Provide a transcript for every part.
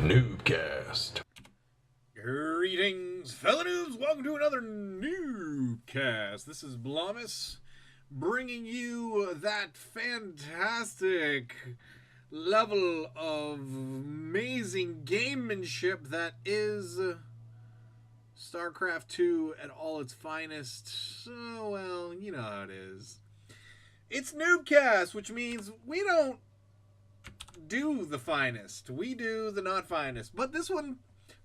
NuubCast. Greetings, fellow noobs. Welcome to another NuubCast. This is Blomus, bringing you that fantastic level of amazing gamemanship that is StarCraft 2 at all its finest. So, well, you know how it is. It's NuubCast, which means we don't do the finest. We do the not finest. But this one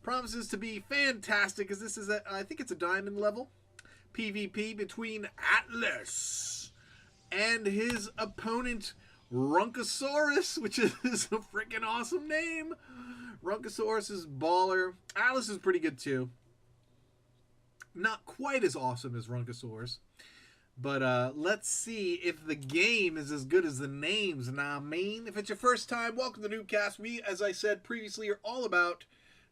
promises to be fantastic, as this is I think it's a diamond level PvP between Atlas and his opponent Runkosaurus, which is a freaking awesome name. Runkosaurus is baller. Atlas is pretty good too. Not quite as awesome as Runkosaurus. But let's see if the game is as good as the names. Nah, I mean, if it's your first time, welcome to NuubCast. We, as I said previously, are all about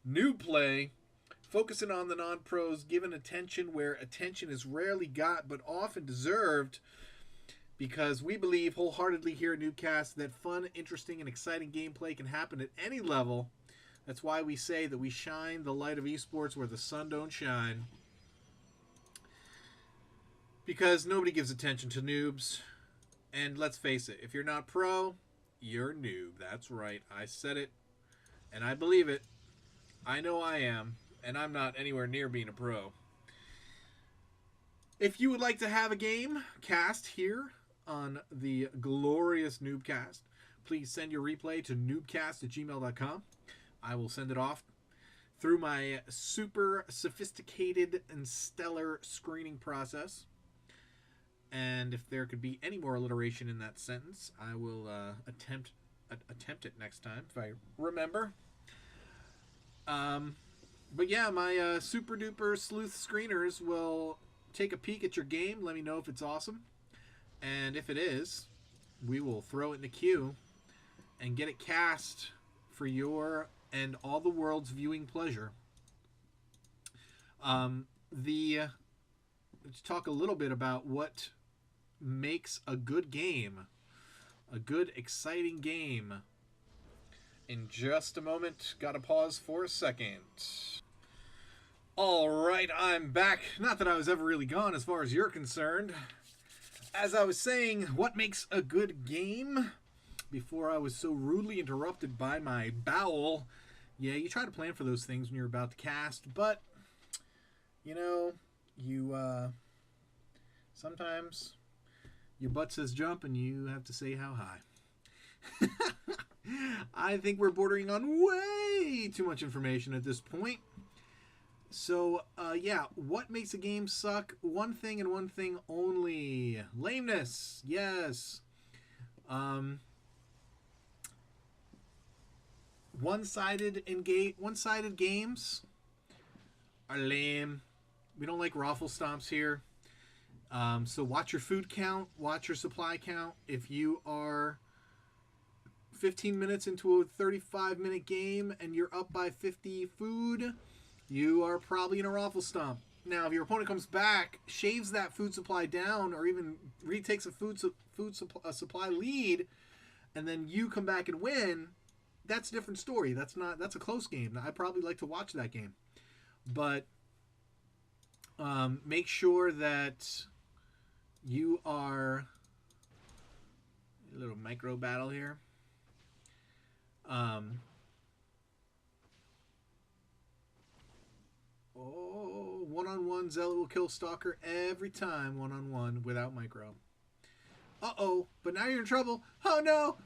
noob play, focusing on the non-pros, giving attention where attention is rarely got but often deserved, because we believe wholeheartedly here at NuubCast that fun, interesting, and exciting gameplay can happen at any level. That's why we say that we shine the light of esports where the sun don't shine. Because nobody gives attention to noobs. And let's face it, if you're not pro, you're noob. That's right. I said it, and I believe it. I know I am, and I'm not anywhere near being a pro. If you would like to have a game cast here on the glorious NuubCast, please send your replay to noobcast@gmail.com. I will send it off through my super sophisticated and stellar screening process. And if there could be any more alliteration in that sentence, I will attempt it next time if I remember. But yeah, my super duper sleuth screeners will take a peek at your game. Let me know if it's awesome, and if it is, we will throw it in the queue and get it cast for your and all the world's viewing pleasure. Let's talk a little bit about what makes a good game, a good, exciting game, in just a moment. Gotta pause for a second. Alright, I'm back. Not that I was ever really gone as far as you're concerned. As I was saying, what makes a good game? Before I was so rudely interrupted by my bowel. Yeah, you try to plan for those things when you're about to cast, but you know, sometimes your butt says jump and you have to say how high. I think we're bordering on way too much information at this point. So, yeah, what makes a game suck? One thing and one thing only. Lameness. Yes. One-sided games are lame. We don't like raffle stomps here. So watch your food count, watch your supply count. If you are 15 minutes into a 35-minute game and you're up by 50 food, you are probably in a raffle stomp. Now, if your opponent comes back, shaves that food supply down, or even retakes a food supply lead, and then you come back and win, that's a different story. That's a close game. I'd probably like to watch that game. But make sure that you are a little micro battle here. One-on-one Zealot will kill Stalker every time one-on-one without micro. Uh-oh, but now you're in trouble. Oh no,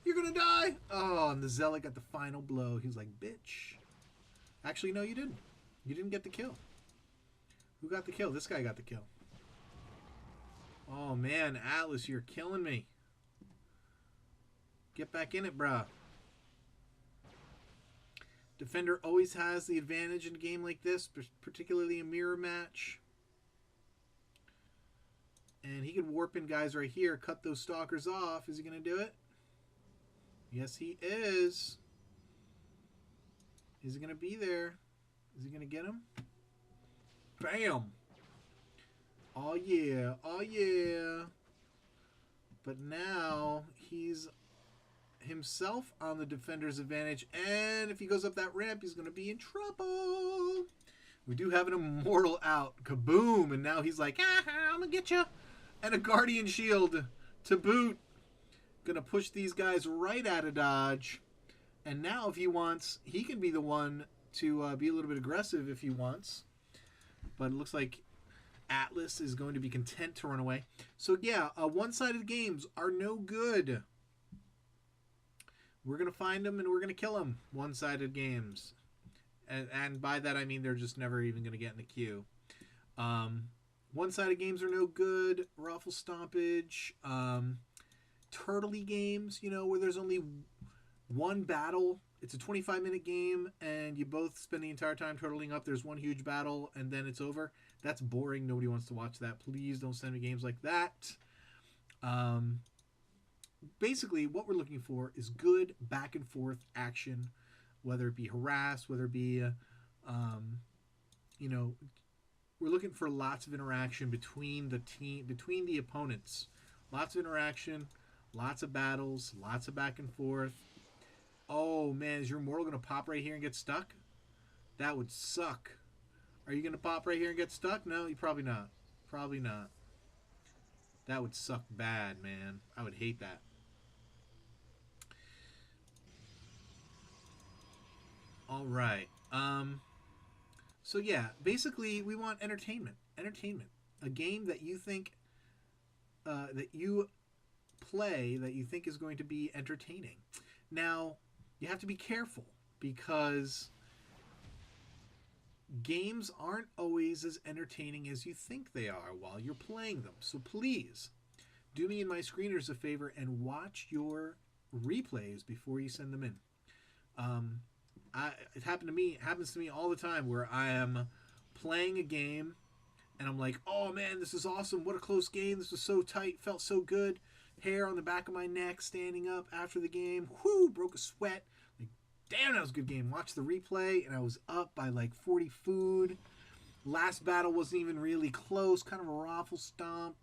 you're gonna die. Oh, and the Zealot got the final blow. He was like, bitch. Actually, no, you didn't. You didn't get the kill. Who got the kill? This guy got the kill. Oh, man, Atlas, you're killing me. Get back in it, brah. Defender always has the advantage in a game like this, particularly a mirror match. And he could warp in guys right here, cut those stalkers off. Is he going to do it? Yes, he is. Is he going to be there? Is he going to get him? Bam! Oh yeah, But now he's himself on the defender's advantage. And if he goes up that ramp, he's going to be in trouble. We do have an immortal out. Kaboom. And now he's like, I'm going to get you. And a guardian shield to boot. Going to push these guys right out of dodge. And now if he wants, he can be the one to be a little bit aggressive if he wants. But it looks like Atlas is going to be content to run away. So yeah, one-sided games are no good. We're going to find them and we're going to kill them. One-sided games. And by that I mean they're just never even going to get in the queue. One-sided games are no good. Raffle stompage. Turtley games, you know, where there's only one battle. It's a 25-minute game, and you both spend the entire time turtling up. There's one huge battle, and then it's over. That's boring. Nobody wants to watch that. Please don't send me games like that. Basically, what we're looking for is good back-and-forth action, whether it be harass, whether it be, you know, we're looking for lots of interaction between the team, between the opponents. Lots of interaction, lots of battles, lots of back and forth. Oh, man, is your immortal going to pop right here and get stuck? That would suck. Are you going to pop right here and get stuck? No, you probably not. Probably not. That would suck bad, man. I would hate that. All right. So, yeah, basically, we want entertainment. Entertainment. A game that you think, that you play that you think is going to be entertaining. Now, you have to be careful because games aren't always as entertaining as you think they are while you're playing them. So please, do me and my screeners a favor and watch your replays before you send them in. It happens to me all the time where I am playing a game and I'm like, oh man, this is awesome. What a close game. This was so tight. Felt so good. Hair on the back of my neck, standing up after the game. Whoo, broke a sweat. Like, damn, that was a good game. Watched the replay, and I was up by like 40 food. Last battle wasn't even really close, kind of a raffle stomp.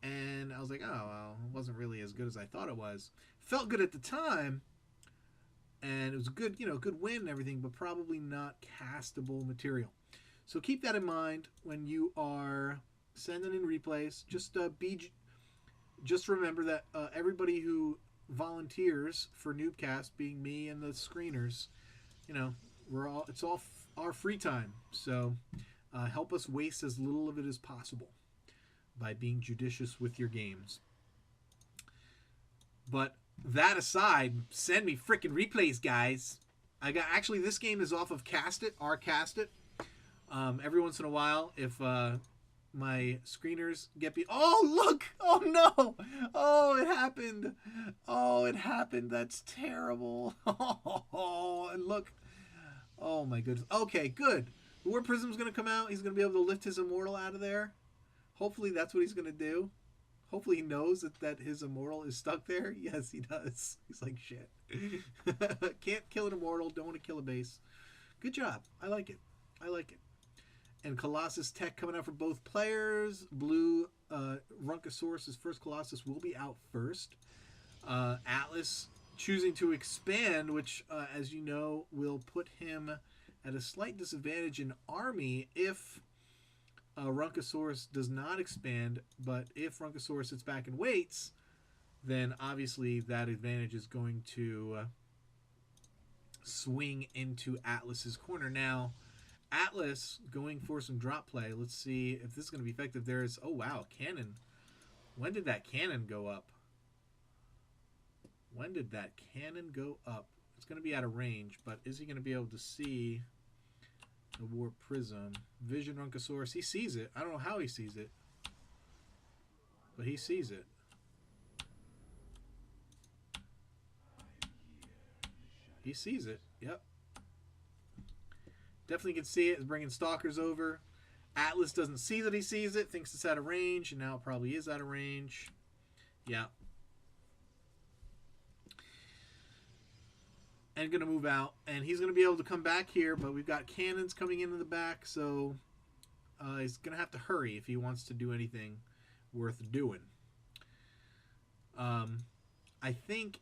And I was like, oh, well, it wasn't really as good as I thought it was. Felt good at the time, and it was a good, you know, good win and everything, but probably not castable material. So keep that in mind when you are sending in replays. Just remember that everybody who volunteers for NuubCast, being me and the screeners, you know, it's all our free time. So help us waste as little of it as possible by being judicious with your games. But that aside, send me freaking replays, guys. Actually, this game is off of Cast It, our Cast It. Every once in a while, if my screeners get oh, look! Oh, no! Oh, it happened! Oh, it happened! That's terrible! Oh, and look! Oh, my goodness. Okay, good. The War Prism's going to come out. He's going to be able to lift his immortal out of there. Hopefully that's what he's going to do. Hopefully he knows that his immortal is stuck there. Yes, he does. He's like, shit. Can't kill an immortal. Don't want to kill a base. Good job. I like it. I like it. And Colossus Tech coming out for both players. Blue Runkosaurus' first Colossus will be out first. Atlas choosing to expand, which, as you know, will put him at a slight disadvantage in army if Runkosaurus does not expand. But if Runkosaurus sits back and waits, then obviously that advantage is going to swing into Atlas's corner. Now, Atlas going for some drop play. Let's see if this is going to be effective. There's, oh wow, cannon. When did that cannon go up? When did that cannon go up? It's going to be out of range, but is he going to be able to see the Warp Prism? Vision Runkosaurus, he sees it. I don't know how he sees it, but he sees it. He sees it, yep. Definitely can see it. It's bringing stalkers over. Atlas doesn't see that he sees it. Thinks it's out of range. And now it probably is out of range. Yeah. And going to move out. And he's going to be able to come back here. But we've got cannons coming into the back. So he's going to have to hurry if he wants to do anything worth doing. I think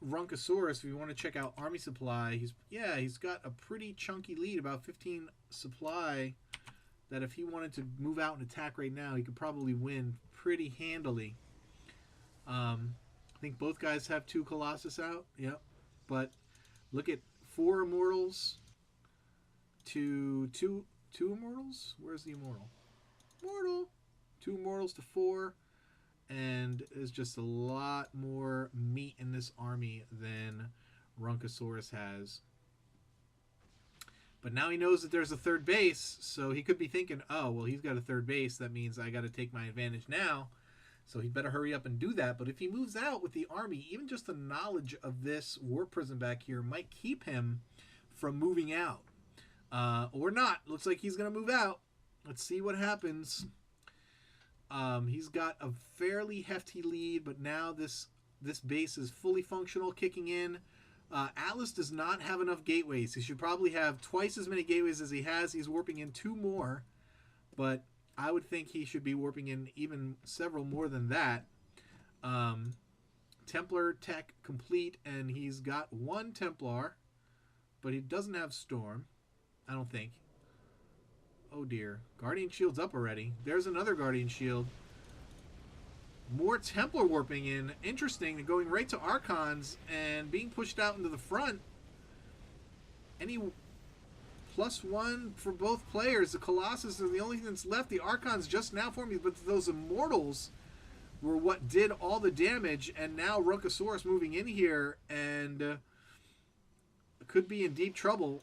Runkosaurus, if you want to check out army supply, he's got a pretty chunky lead, about 15 supply, that if he wanted to move out and attack right now, he could probably win pretty handily. I think both guys have 2 Colossus out. Yep. But look at 4 Immortals to 2 Immortals? Where's the Immortal? Immortal! 2 Immortals to 4. And there's just a lot more meat in this army than Runkosaurus has. But now he knows that there's a third base, so he could be thinking, oh, well, he's got a third base. That means I got to take my advantage now. So he better hurry up and do that. But if he moves out with the army, even just the knowledge of this war prison back here might keep him from moving out. Or not. Looks like he's going to move out. Let's see what happens. He's got a fairly hefty lead, but now this base is fully functional, kicking in. Atlas does not have enough gateways. He should probably have twice as many gateways as he has. He's warping in 2 more, but I would think he should be warping in even several more than that. Templar tech complete, and he's got 1 Templar, but he doesn't have Storm, I don't think. Oh dear. Guardian Shield's up already. There's another Guardian Shield. More Templar warping in. Interesting. Going right to Archons and being pushed out into the front. Any +1 for both players. The Colossus are the only thing that's left. The Archons just now forming, but those Immortals were what did all the damage. And now Runkosaurus moving in here and could be in deep trouble.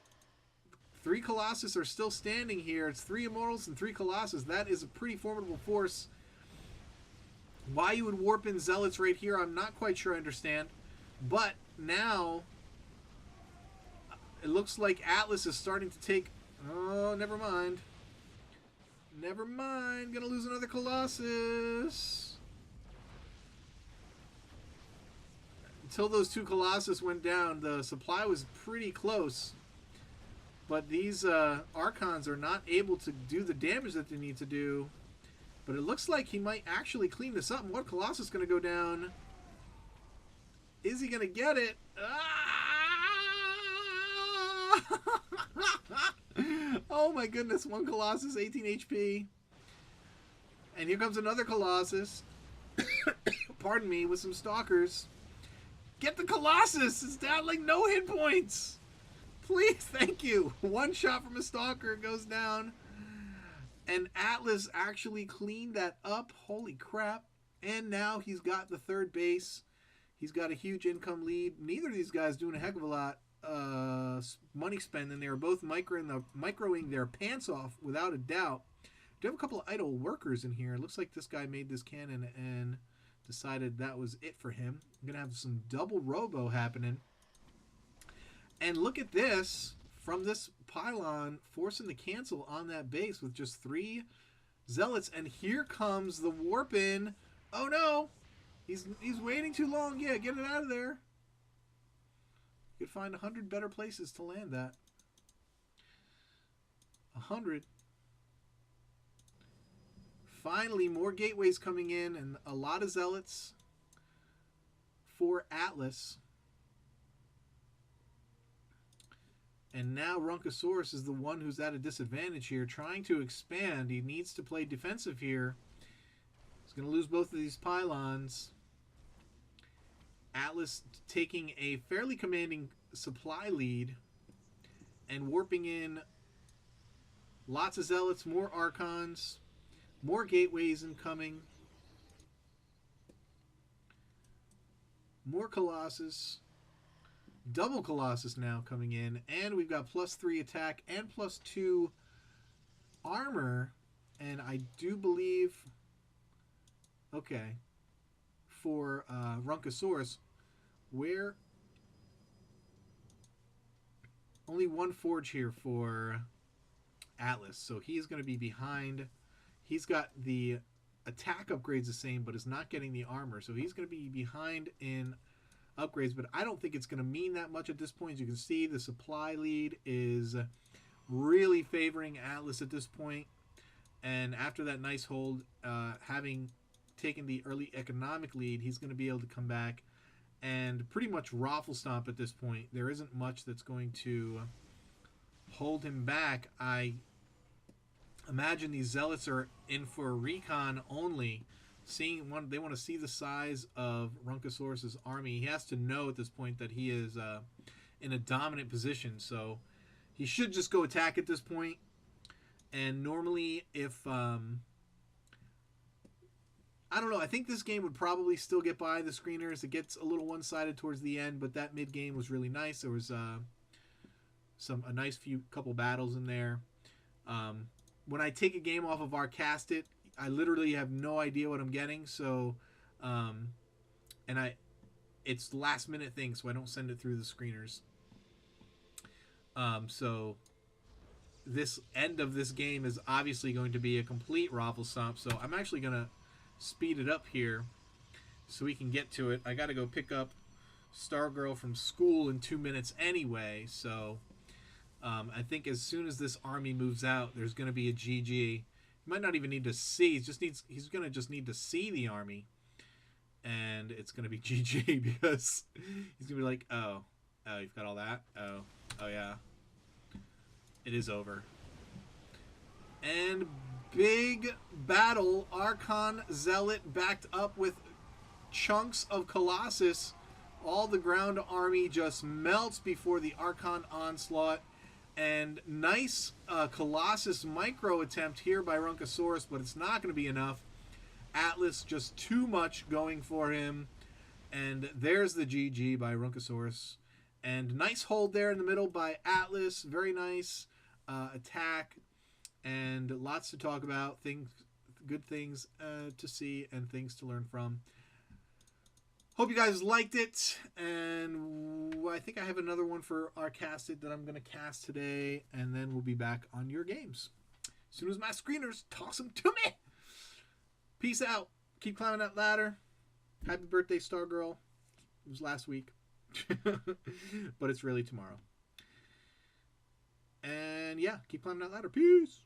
3 Colossus are still standing here. It's 3 Immortals and 3 Colossus. That is a pretty formidable force. Why you would warp in Zealots right here, I'm not quite sure I understand. But now, it looks like Atlas is starting to take... Oh, never mind. Never mind. Gonna lose another Colossus. Until those 2 Colossus went down, the supply was pretty close. But these Archons are not able to do the damage that they need to do. But it looks like he might actually clean this up. And what Colossus is going to go down? Is he going to get it? Ah! Oh my goodness. 1 Colossus, 18 HP. And here comes another Colossus. Pardon me, with some Stalkers. Get the Colossus! It's down like no hit points! Please, thank you. 1 shot from a Stalker goes down. And Atlas actually cleaned that up. Holy crap. And now he's got the third base. He's got a huge income lead. Neither of these guys doing a heck of a lot money spending. They were both microing their pants off without a doubt. Do have a couple of idle workers in here. It looks like this guy made this cannon and decided that was it for him. I'm going to have some double robo happening. And look at this, from this pylon, forcing the cancel on that base with just 3 Zealots. And here comes the warp in. Oh no! He's waiting too long. Yeah, get it out of there. You could find 100 better places to land that. 100. Finally, more gateways coming in and a lot of Zealots for Atlas. And now Runkosaurus is the one who's at a disadvantage here, trying to expand. He needs to play defensive here. He's going to lose both of these pylons. Atlas taking a fairly commanding supply lead and warping in lots of Zealots, more Archons, more gateways incoming, more Colossus. Double Colossus now coming in, and we've got +3 attack and +2 armor, and I do believe, okay, for Runkosaurus, where only 1 forge here for Atlas, so he's going to be behind. He's got the attack upgrades the same, but is not getting the armor, so he's going to be behind in upgrades, but I don't think it's going to mean that much at this point. As you can see, the supply lead is really favoring Atlas at this point. And after that nice hold, having taken the early economic lead, he's going to be able to come back and pretty much raffle stomp at this point. There isn't much that's going to hold him back. I imagine these zealots are in for recon only. They want to see the size of Runkosaurus's army. He has to know at this point that he is in a dominant position, so he should just go attack at this point. And normally, if I don't know. I think this game would probably still get by the screeners. It gets a little one-sided towards the end, but that mid-game was really nice. There was a nice couple battles in there. When I take a game off of our cast it, I literally have no idea what I'm getting. So, it's last-minute thing, so I don't send it through the screeners. So this end of this game is obviously going to be a complete raffle stomp. So I'm actually gonna speed it up here so we can get to it. I gotta go pick up Stargirl from school in 2 minutes anyway, so I think as soon as this army moves out, there's gonna be a GG. He might not even need to see. He's gonna just need to see the army, and it's gonna be GG because he's gonna be like, oh, you've got all that. Oh yeah, it is over. And big battle. Archon Zealot backed up with chunks of Colossus. All the ground army just melts before the Archon onslaught. And nice Colossus micro attempt here by Runkosaurus, but it's not going to be enough. Atlas just too much going for him. And there's the GG by Runkosaurus. And nice hold there in the middle by Atlas. Very nice attack. And lots to talk about, good things to see, and things to learn from. Hope you guys liked it, and I think I have another one for our casted that I'm going to cast today, and then we'll be back on your games. As soon as my screeners toss them to me. Peace out. Keep climbing that ladder. Happy birthday, Stargirl. It was last week, but it's really tomorrow. And yeah, keep climbing that ladder. Peace.